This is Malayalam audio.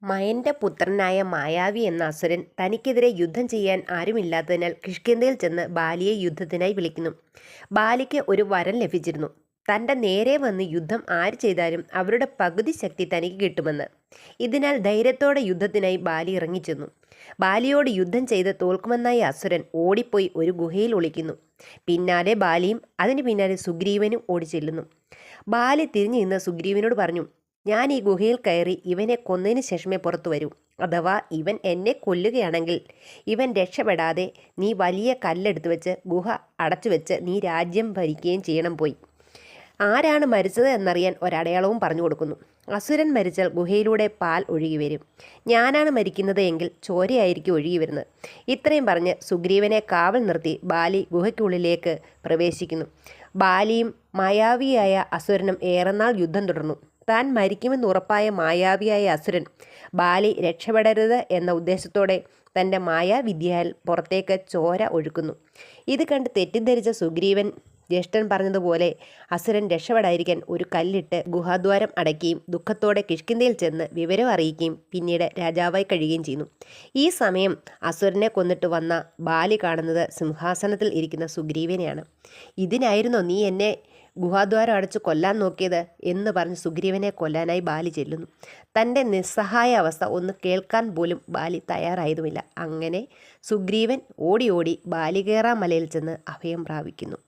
മയന്റെ പുത്രനായ മായാവി എന്ന അസുരൻ തനിക്കെതിരെ യുദ്ധം ചെയ്യാൻ ആരുമില്ലാത്തതിനാൽ കിഷ്കിന്ധയിൽ ചെന്ന് ബാലിയെ യുദ്ധത്തിനായി വിളിക്കുന്നു. ബാലിക്ക് ഒരു വരം ലഭിച്ചിരുന്നു. തൻ്റെ നേരെ വന്ന് യുദ്ധം ആര് ചെയ്താലും അവരുടെ പകുതി ശക്തി തനിക്ക് കിട്ടുമെന്ന്. ഇതിനാൽ ധൈര്യത്തോടെ യുദ്ധത്തിനായി ബാലി ഇറങ്ങിച്ചെന്നു. ബാലിയോട് യുദ്ധം ചെയ്ത് തോൽക്കുമെന്നായി അസുരൻ ഓടിപ്പോയി ഒരു ഗുഹയിൽ ഒളിക്കുന്നു. പിന്നാലെ ബാലിയും അതിന് പിന്നാലെ സുഗ്രീവനും ഓടിച്ചെല്ലുന്നു. ബാലി തിരിഞ്ഞു നിന്ന് സുഗ്രീവനോട് പറഞ്ഞു, ഞാൻ ഈ ഗുഹയിൽ കയറി ഇവനെ കൊന്നതിന് ശേഷമേ പുറത്തു വരൂ. അഥവാ ഇവൻ എന്നെ കൊല്ലുകയാണെങ്കിൽ ഇവൻ രക്ഷപ്പെടാതെ നീ വലിയ കല്ലെടുത്ത് വെച്ച് ഗുഹ അടച്ചു വെച്ച് നീ രാജ്യം ഭരിക്കുകയും ചെയ്യണം. പോയി ആരാണ് മരിച്ചത് എന്നറിയാൻ ഒരടയാളവും പറഞ്ഞു കൊടുക്കുന്നു. അസുരൻ മരിച്ചാൽ ഗുഹയിലൂടെ പാൽ ഒഴുകി വരും. ഞാനാണ് മരിക്കുന്നത് എങ്കിൽ ചോരയായിരിക്കും ഒഴുകി വരുന്നത്. ഇത്രയും പറഞ്ഞ് സുഗ്രീവനെ കാവൽ നിർത്തി ബാലി ഗുഹയ്ക്കുള്ളിലേക്ക് പ്രവേശിക്കുന്നു. ബാലിയും മായാവിയായ അസുരനും ഏറെനാൾ യുദ്ധം തുടർന്നു. താൻ മരിക്കുമെന്ന് ഉറപ്പായ മായാവിയായ അസുരൻ ബാലി രക്ഷപ്പെടരുത് എന്ന ഉദ്ദേശത്തോടെ തൻ്റെ മായാവിദ്യയാൽ പുറത്തേക്ക് ചോര ഒഴുക്കുന്നു. ഇത് കണ്ട് തെറ്റിദ്ധരിച്ച സുഗ്രീവൻ ജ്യേഷ്ഠൻ പറഞ്ഞതുപോലെ അസുരൻ രക്ഷപ്പെടാതിരിക്കാൻ ഒരു കല്ലിട്ട് ഗുഹാദ്വാരം അടയ്ക്കുകയും ദുഃഖത്തോടെ കിഷ്കിന്ധയിൽ ചെന്ന് വിവരം അറിയിക്കുകയും പിന്നീട് രാജാവായി കഴിയുകയും ചെയ്യുന്നു. ഈ സമയം അസുരനെ കൊന്നിട്ട് വന്ന ബാലി കാണുന്നത് സിംഹാസനത്തിൽ ഇരിക്കുന്ന സുഗ്രീവനെയാണ്. ഇതിനായിരുന്നോ നീ എന്നെ ഗുഹാദ്വാരം അടച്ച് കൊല്ലാൻ നോക്കിയത് എന്ന് പറഞ്ഞ് സുഗ്രീവനെ കൊല്ലാനായി ബാലി ചെല്ലുന്നു. തൻ്റെ നിസ്സഹായ അവസ്ഥ ഒന്ന് കേൾക്കാൻ പോലും ബാലി തയ്യാറായതുമില്ല. അങ്ങനെ സുഗ്രീവൻ ഓടി ഓടി ബാലികേറാ മലയിൽ ചെന്ന് അഭയം പ്രാപിക്കുന്നു.